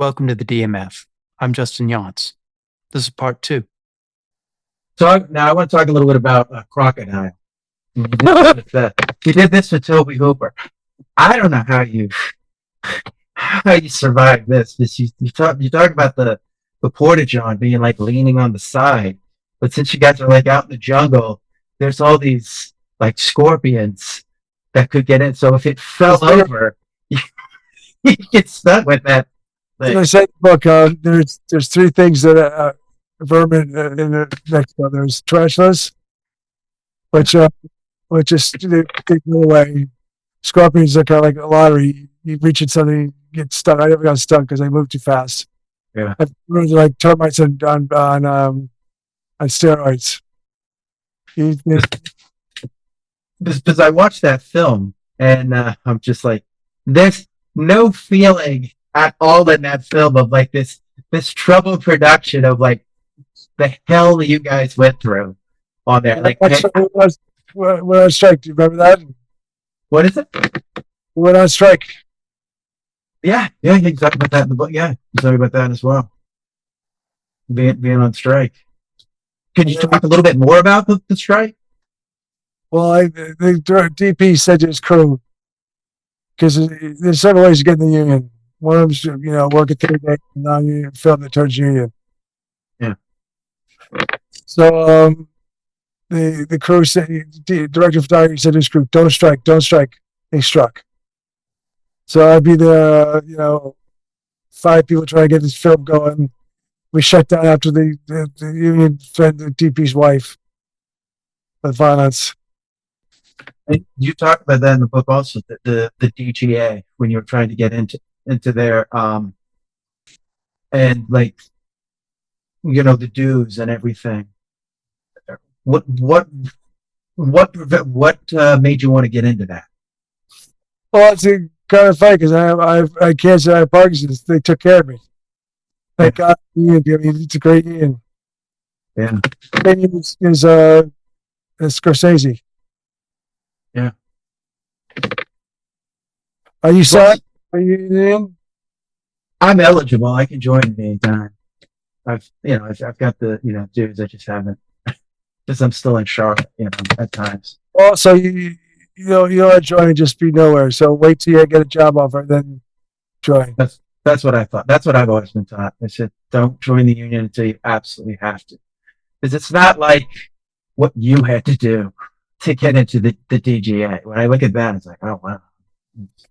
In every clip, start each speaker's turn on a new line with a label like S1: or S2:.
S1: Welcome to the DMF. I'm Justin Younts. This is part 2.
S2: So now I want to talk a little bit about crocodile. You did this with Toby Hooper. I don't know how you survive this. You talk about the porta-john being like leaning on the side, but since you guys are like out in the jungle, there's all these like scorpions that could get in. So if it fell over, you get stuck with that
S3: As
S2: thing.
S3: I said in the book, there's three things that vermin in Mexico. There's tarantulas, which just they go away. Scorpions are kind of like a lottery. You reach at something, you get stuck. I never got stuck because I moved too fast.
S2: Yeah.
S3: I've learned like termites on steroids.
S2: Because I watched that film and I'm just like, there's no feeling at all in that film of like this troubled production of like the hell that you guys went through on there. Like,
S3: We're on strike. Do you remember that?
S2: what is it?
S3: We went on strike.
S2: Yeah, you talked about that in the book. Yeah, you talked about that as well. Being on strike. Could you talk a little bit more about the strike?
S3: Well, the DP said to his crew, because there's several ways to get in the union. One of them's, work a 3 day non-union film that turns union.
S2: Yeah.
S3: So the crew said, the director of photography said to his crew, don't strike. They struck. So I'd be there, 5 people trying to get this film going. We shut down after the union threatened the DP's wife with violence.
S2: And you talk about that in the book also, the DGA, when you were trying to get into there, and like, the dues and everything. What made you want to get into that?
S3: Well, it's kind of funny because I had cancer, I have Parkinson's. They took care of me. Thank God, it's a great union.
S2: Yeah.
S3: The union is Scorsese.
S2: Yeah.
S3: Are you signed? Are you in?
S2: I'm eligible. I can join at any time. I've got the dues. I just haven't, because I'm still in Charlotte. At times.
S3: Also, you'll join, just be nowhere. So wait till you get a job offer, then join.
S2: That's what I thought. That's what I've always been taught. They said, don't join the union until you absolutely have to, because it's not like what you had to do to get into the DGA. When I look at that, it's like, oh wow.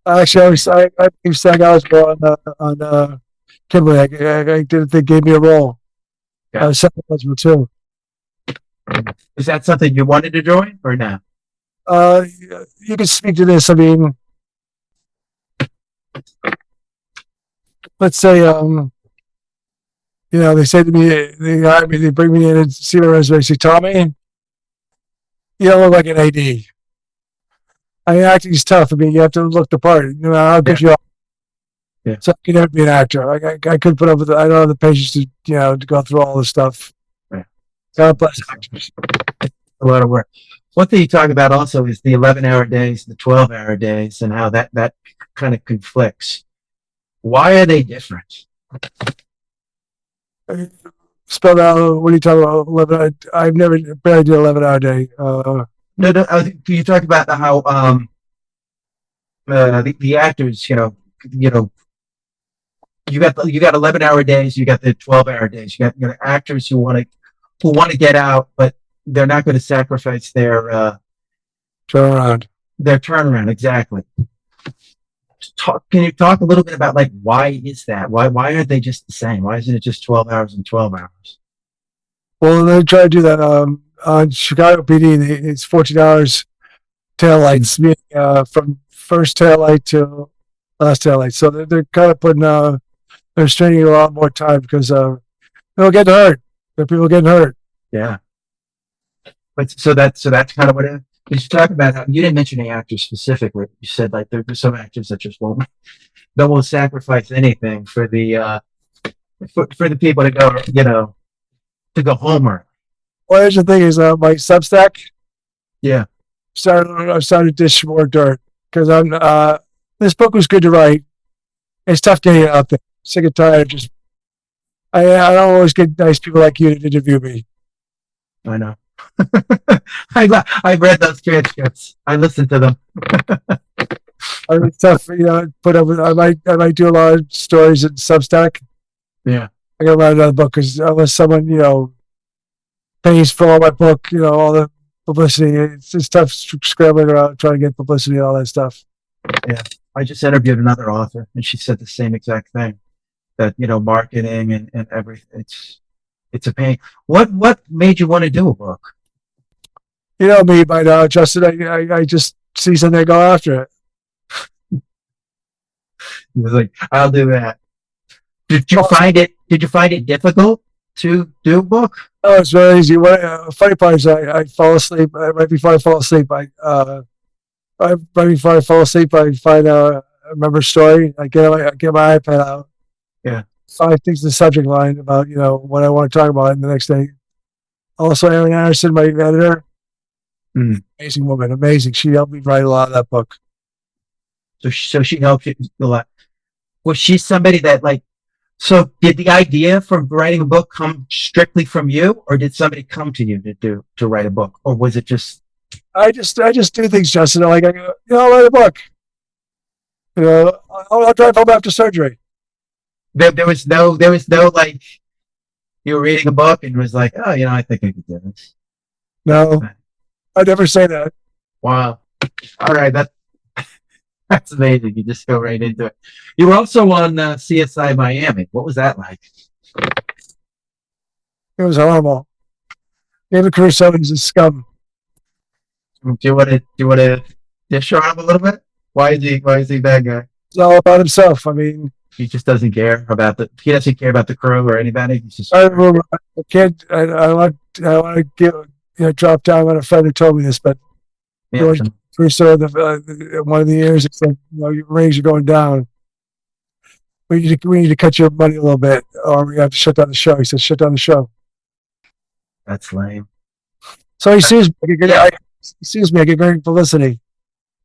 S3: Actually, I was eligible on Kimberly. I did. They gave me a role.
S2: Yeah.
S3: I was second eligible too.
S2: Is that something you wanted to join or not?
S3: You can speak to this. I mean, let's say, they say to me, they hire me, they bring me in and see my resume. Say, Tommy, you don't look like an AD. I mean, acting is tough. I mean, you have to look the part. No matter how good you are.
S2: Yeah.
S3: So I can never be an actor. I couldn't put up with it. I don't have the patience to go through all this stuff.
S2: Right.
S3: God bless actors.
S2: A lot of work. One thing you talk about also is the 11-hour days, the 12-hour days, and how that kind of conflicts. Why are they different?
S3: Spelled out. What are you talking about? 11. I've never barely did 11-hour day.
S2: No. You talk about how the actors, you got 11-hour days, you got the 12-hour days, you got actors who want to get out, but they're not going to sacrifice their
S3: turnaround.
S2: Their turnaround, exactly. Can you talk a little bit about like why is that? Why aren't they just the same? Why isn't it just 12 hours and 12 hours?
S3: Well, they try to do that on Chicago PD. It's 14 hours taillights, meaning from first taillight to last taillight. So they're kind of putting they're straining a lot more time because people getting hurt. There are people getting hurt.
S2: Yeah. But so that's kind of what it is. You talk about how you didn't mention any actors specifically. You said like there's some actors that just won't sacrifice anything for the for the people to go to go home early.
S3: Well, here's the thing: is my Substack.
S2: Yeah.
S3: I started to dish more dirt because this book was good to write. It's tough getting it out there. sick and tired of just. I don't always get nice people like you to interview me.
S2: I know. I read those transcripts. I listened to them.
S3: I mean, it's tough, put up with. I might do a lot of stories in Substack.
S2: Yeah.
S3: I gotta write another book because unless someone pays for all my book, all the publicity, it's tough scrambling around trying to get publicity and all that stuff.
S2: Yeah. I just interviewed another author, and she said the same exact thing. That marketing and everything. It's a pain. What made you want to do a book?
S3: You know me by now, Justin. I just see something, I go after it.
S2: He was like, I'll do that. Did you find it difficult to do a book?
S3: Oh, it's very easy. Funny part is I fall asleep right before I fall asleep. Right before I fall asleep, I find remember a story. I get my iPad out.
S2: Yeah.
S3: 5 things in the subject line about what I want to talk about, and the next day. Also, Erin Anderson, my editor, amazing woman, amazing. She helped me write a lot of that book.
S2: So she helped you a lot. Was she somebody that So did the idea for writing a book come strictly from you, or did somebody come to you to write a book, or was it just?
S3: I just do things, Justin. I go, I'll write a book. I'll drive home after surgery.
S2: There was no you were reading a book and was like, oh, I think I could do this.
S3: No, I never say that.
S2: Wow. All right, that's amazing. You just go right into it. You were also on CSI Miami. What was that like?
S3: It was horrible. David Caruso is a scum.
S2: Do you want to dish on him a little bit? Why is he a bad guy?
S3: It's all about himself. I mean,
S2: he just doesn't care about the crew or anybody. He's just.
S3: I can't. I want to give drop down on a friend who told me this, but Caruso, one of the years, it's like your ratings are going down. We need to cut your money a little bit, or we have to shut down the show. He said, "Shut down the show."
S2: That's lame.
S3: So he sues me. I get great publicity.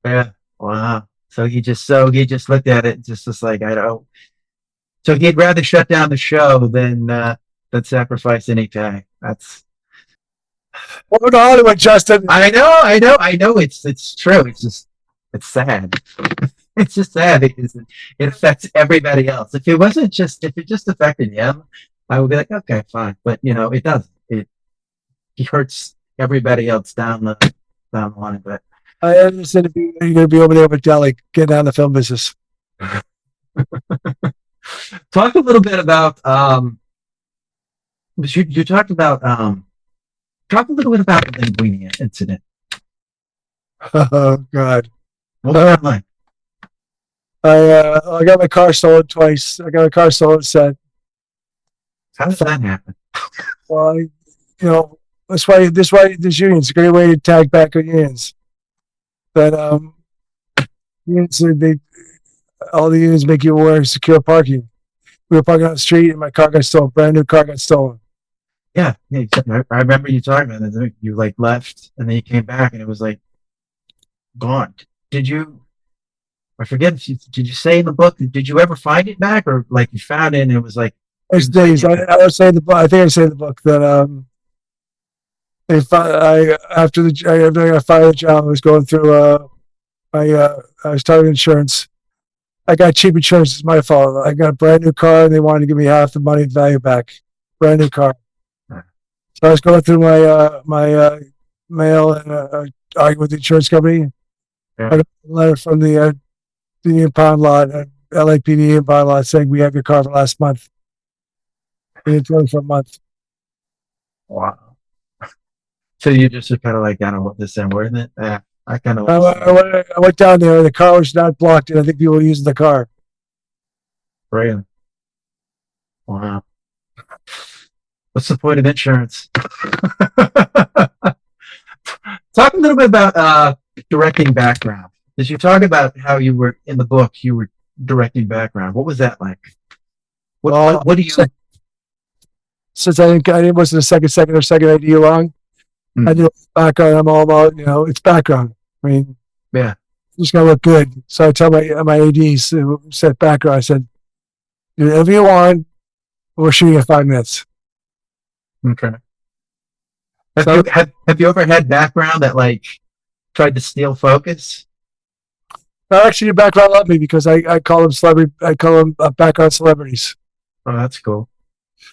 S2: Yeah. Wow. So he just looked at it, just like I don't. So he'd rather shut down the show than sacrifice any pay. That's.
S3: Welcome to Hollywood, Justin.
S2: I know. It's true. It's sad. It's just sad because it affects everybody else. If it just affected him, I would be like, okay, fine. But it doesn't. He hurts everybody else down the line. But
S3: I understand you're going to be over there with Delhi, getting out of the film business.
S2: Talk a little bit about you talked about talk a little bit about the Linguini incident.
S3: Oh God.
S2: What was that like?
S3: I got my car stolen twice. I got a car stolen set.
S2: How does that happen?
S3: Well, that's why this union's a great way to tag back on unions. But unions, all the unions make you wear secure parking. We were parking on the street, and my car got stolen. Brand new car got stolen.
S2: Yeah. I remember you talking about that. You left, and then you came back, and it was gone. Did you? I forget. Did you say in the book? Did you ever find it back, or you found it and it was like?
S3: There's days. I would say I think I say in the book that after I fired the job, I was going through I was targeting insurance. I got cheap insurance. It's my fault. I got a brand new car, and they wanted to give me half the money value back. Brand new car. So I was going through my mail and arguing with the insurance company.
S2: Yeah.
S3: I got a letter from the impound lot, LAPD impound lot, saying we have your car for last month. We didn't tell you for a month.
S2: Wow. So you just are kind of I don't want this and worth it. Yeah. I kind of.
S3: I went down there. The car was not blocked, and I think people were using the car.
S2: Really? Wow. What's the point of insurance? Talk a little bit about directing background. Did you talk about how you were in the book? You were directing background. What was that like? What do you?
S3: Since I wasn't a second idea long. I do background. I'm all about it's background. I mean,
S2: yeah,
S3: just gotta look good. So I tell my ADs who said background. I said, Do whatever you want. We're shooting at 5 minutes.
S2: Okay. Have
S3: So-
S2: you have you ever had background that like tried to steal focus?
S3: Actually, your background loved me because I call them celebrity. I call them background celebrities.
S2: Oh, that's cool.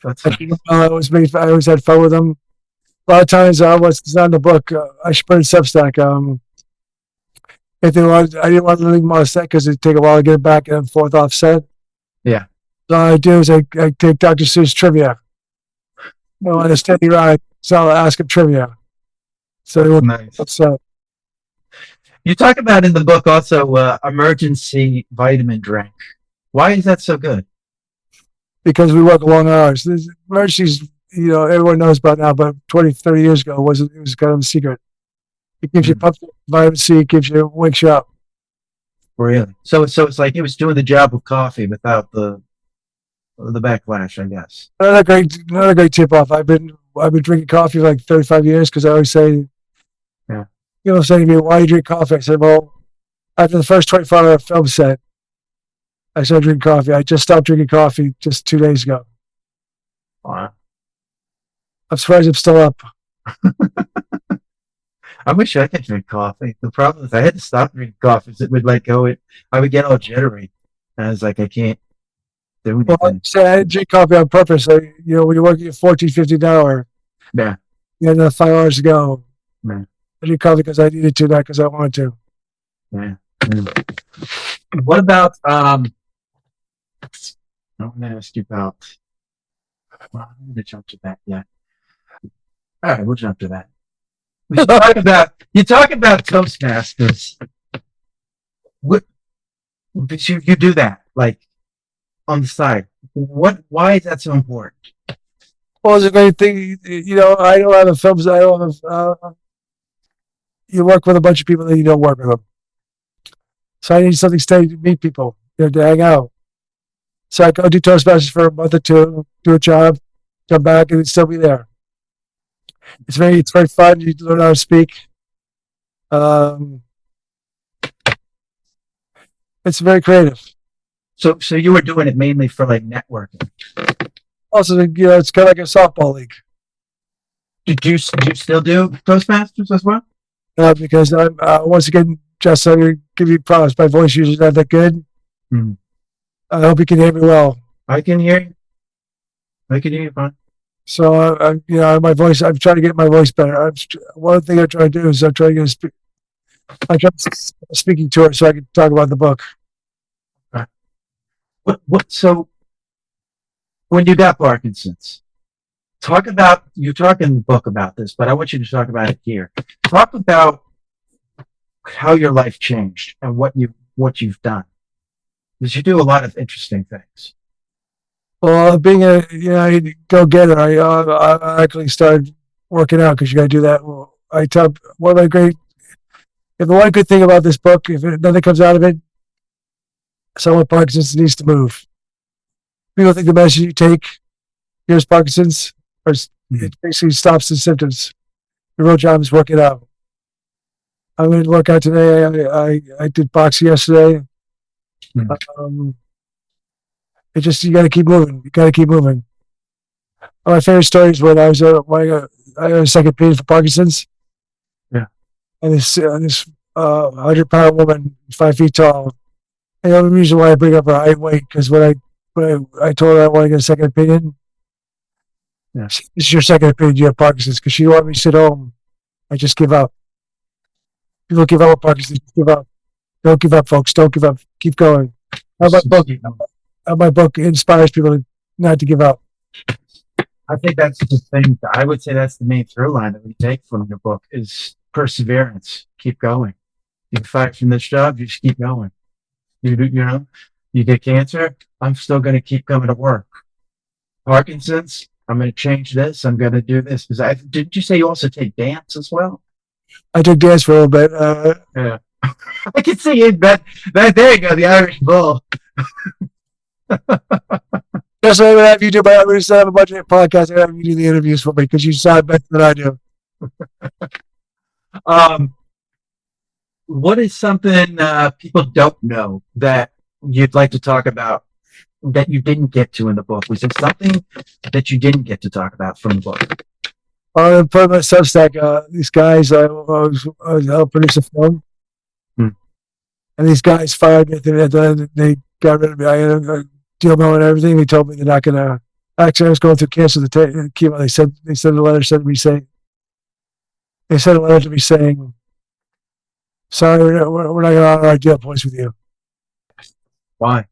S2: That's
S3: I,
S2: nice.
S3: I always had fun with them. A lot of times, it's not in the book. I should put in Substack. If they want, I didn't want to leave them on set because it'd take a while to get it back and forth off set.
S2: Yeah.
S3: So all I do is I take Dr. Seuss trivia. On a steady ride, so I'll ask him trivia. So they will
S2: Nice.
S3: upset.
S2: You talk about in the book also emergency vitamin drink. Why is that so good?
S3: Because we work long hours. There's emergencies, everyone knows about now, but 20, 30 years ago, it was kind of a secret. It gives you pumps, vitamin C, wakes you up.
S2: Really? So it's like it was doing the job of coffee without the backlash, I guess.
S3: Another great tip off. I've been drinking coffee for like 35 years because I always say,
S2: Yeah.
S3: People say to me, why do you drink coffee? I said, well, after the first 24-hour film set, I started drinking coffee. I just stopped drinking coffee just 2 days ago.
S2: Wow.
S3: I'm surprised I'm still up.
S2: I wish I could drink coffee. The problem is I had to stop drinking coffee. It would I would get all jittery. And I was like, I can't do anything.
S3: Well, I didn't drink coffee on purpose. When you're working at 14, 15 an hour,
S2: Yeah.
S3: you had another 5 hours to go.
S2: Yeah.
S3: I drink coffee because I needed to, not because I wanted to.
S2: Yeah. What about I want to ask you about well, I'm gonna jump to that yet. All right, we'll jump to that. You talk about Toastmasters. What you do that like on the side? Why is that so important?
S3: Well, it's a great thing. I don't have films. I don't have. You work with a bunch of people that you don't work with them. So I need something steady to meet people, to hang out. So I go do Toastmasters for a month or two, do a job, come back, and still be there. It's very fun. You learn how to speak. It's very creative.
S2: So you were doing it mainly for like networking.
S3: Also, it's kind of like a softball league.
S2: Do you still do Toastmasters as well?
S3: Because I'm once again, Justin, I'm going to give you props. My voice usually not that good.
S2: Hmm.
S3: I hope you can hear me well.
S2: I can hear you. I can hear you fine.
S3: So my voice. I'm trying to get my voice better. One thing I try to do is I'm trying to get a speaking tour so I can talk about the book.
S2: So when you got Parkinson's, you talk in the book about this, but I want you to talk about it here. Talk about how your life changed and what you've done. Because you do a lot of interesting things.
S3: Well, being a go-getter, I actually started working out because you got to do that. Well, I tell one of my great. If the one good thing about this book, if nothing comes out of it, someone with Parkinson's needs to move. People think the medicine you take here's Parkinson's, or it basically stops the symptoms. The real job is working out. I went to work out today. I did boxing yesterday. It just you got to keep moving. You got to keep moving. One of my favorite stories when I was I had a second opinion for Parkinson's.
S2: Yeah.
S3: And this 100-pound woman, 5 feet tall. And the only reason why I bring up her height and weight because when I told her I want to get a second opinion.
S2: Yeah.
S3: This is your second opinion. You have Parkinson's because she wanted me to sit home and just give up. People give up with Parkinson's. Just give up. Don't give up, folks. Don't give up. Keep going. My book inspires people not to give up.
S2: I think that's the thing. I would say that's the main through line that we take from your book is perseverance. Keep going. You get fired from this job, you just keep going. You get cancer, I'm still going to keep coming to work. Parkinson's, I'm going to change this. I'm going to do this. Did you say you also take dance as well?
S3: I took dance for a little bit.
S2: Yeah. I can see it. That there you go, the Irish Bull.
S3: That's what I'm going to have you do. But I'm going to have a bunch of podcasts. I'm going to have you do the interviews for me because you sound better than I do.
S2: What is something people don't know that you'd like to talk about that you didn't get to in the book? Was there something that you didn't get to talk about from the book?
S3: I put my Substack. These guys, I was helping produce a film,
S2: Hmm.
S3: and these guys fired me. They got rid of me. I had a deal and everything. They told me they're not gonna. Actually, I was going through cancer. The chemo. They sent a letter. Said me saying. They sent a letter to me saying, "Sorry, we're not going to honor our deal points with you
S2: Why?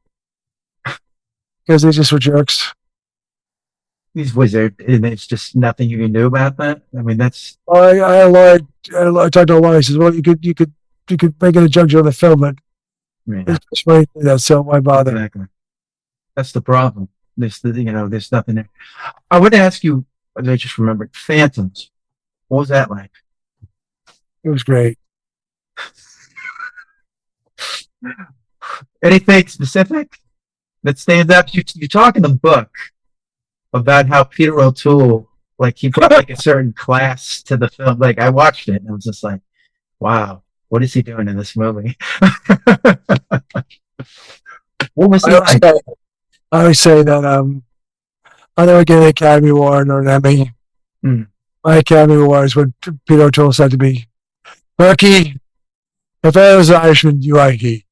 S3: because they just were jerks."
S2: Was there, and it's just nothing you can do about that? I mean, that's,
S3: I had a lawyer. I talked to a lawyer. He says, "Well, you could make an injunction on the film, but
S2: yeah,
S3: it's just way to do that. So why bother?"
S2: exactly. That's the problem. There's nothing there. I would ask you, I just remembered, Phantoms. What was that like?
S3: It was great.
S2: Anything specific that stands out? You talk in the book about how Peter O'Toole, like, he brought like a certain class to the film. Like, I watched it and I was just like, wow, what is he doing in this movie? What was he like?
S3: I always say that I never get an Academy Award or an Emmy.
S2: Hmm.
S3: My Academy Award is when Peter O'Toole said to me, "Berkey, if I was an Irishman, you are he."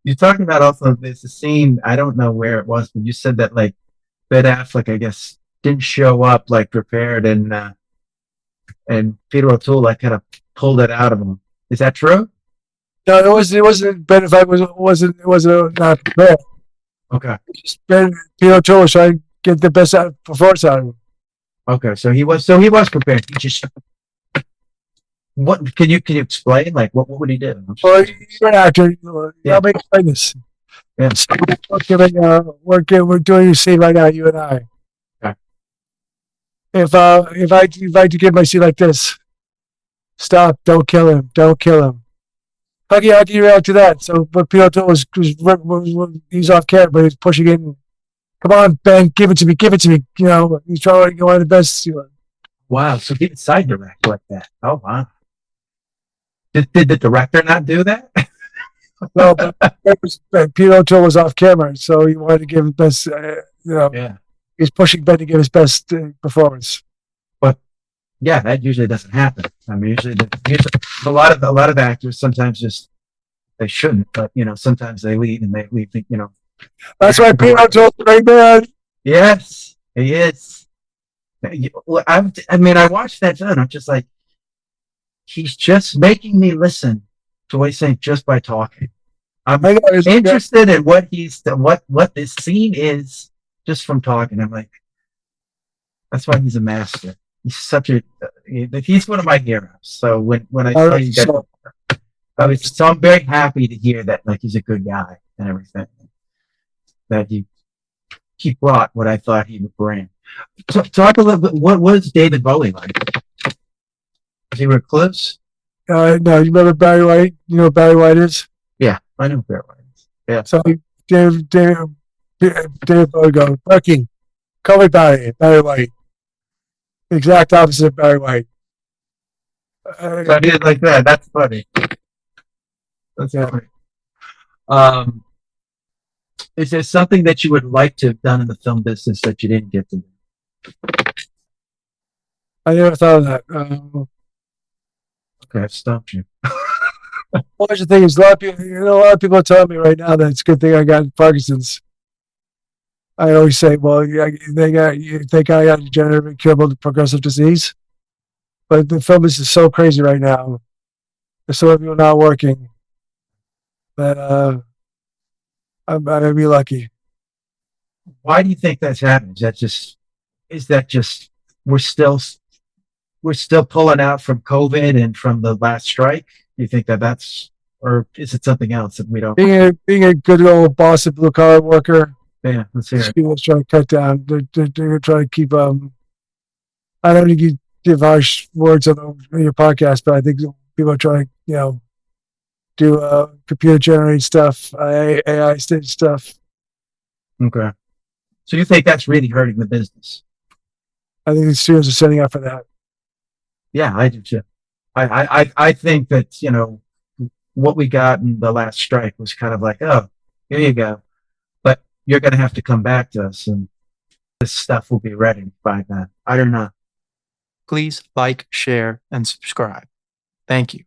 S2: You're talking about also, there's a scene, I don't know where it was, but you said that like Ben Affleck, I guess, didn't show up like prepared, and Peter O'Toole like kind of pulled it out of him. Is that true?
S3: No, it wasn't Ben Affleck it wasn't not prepared.
S2: Okay.
S3: Just Peter O'Toole was trying to get the best performance out of him.
S2: Okay. So he was prepared. He just, what can you explain? Like, what would he do?
S3: Well, you're an actor.
S2: Yeah.
S3: I'll make explain this.
S2: Yeah.
S3: So we're doing a scene right now, you and I.
S2: Okay.
S3: If I to give my scene like this, stop, don't kill him, don't kill him. How can you react to that? So, but Peter O'Toole he's off camera, but he's pushing in. Come on, Ben, give it to me, give it to me. You know, he's trying to get one of the best.
S2: Wow. So he would side direct like that. Oh wow. Did the director not do that?
S3: No, but Peter O'Toole was off camera, so he wanted to give his best.
S2: Yeah.
S3: He's pushing Ben to give his best performance.
S2: But yeah, that usually doesn't happen. I mean, usually a lot of actors sometimes just they shouldn't, but sometimes they lead and they lead.
S3: That's why Peter O'Toole's a great man.
S2: Yes, he is. I mean, I watched that film. I'm just like, he's just making me listen to what he's saying just by talking. I'm
S3: I know,
S2: interested in what this scene is just from talking. I'm like, that's why he's a master. He's he's one of my heroes. So when I saw you get, so I'm very happy to hear that, like, he's a good guy and everything. That he brought what I thought he would bring. So talk a little bit. What was David Bowie like? Was he recluse?
S3: no, you remember Barry White? You know what Barry White is?
S2: Yeah, I know Barry White is. Yeah.
S3: So David Bowie goes, "Berkey, call me Barry White." The exact opposite of Barry White.
S2: So I did like that. That's funny. That's funny. Is there something that you would like to have done in the film business that you didn't get to do?
S3: I never thought of that.
S2: Okay, I've stumped you.
S3: Well, the thing is, a lot of people are telling me right now that it's a good thing I got Parkinson's. I always say, well, you think I got a degenerative incurable progressive disease, but the film business is so crazy right now. There's so many people not working that I'm gonna be lucky.
S2: Why do you think that's happening? Is that just we're still pulling out from COVID and from the last strike? Do you think that's, or is it something else that we don't?
S3: Being a good old Boston blue collar worker,
S2: Yeah, let's hear it.
S3: people trying to cut down. They're trying to keep. I don't think you give harsh words on your podcast, but I think people are trying to, do computer generated stuff, AI stage stuff.
S2: Okay. So you think that's really hurting the business?
S3: I think the studios are setting up for that.
S2: Yeah, I do too. I think that what we got in the last strike was kind of like, oh, here you go. But you're going to have to come back to us, and this stuff will be ready by then. I don't know.
S1: Please like, share, and subscribe. Thank you.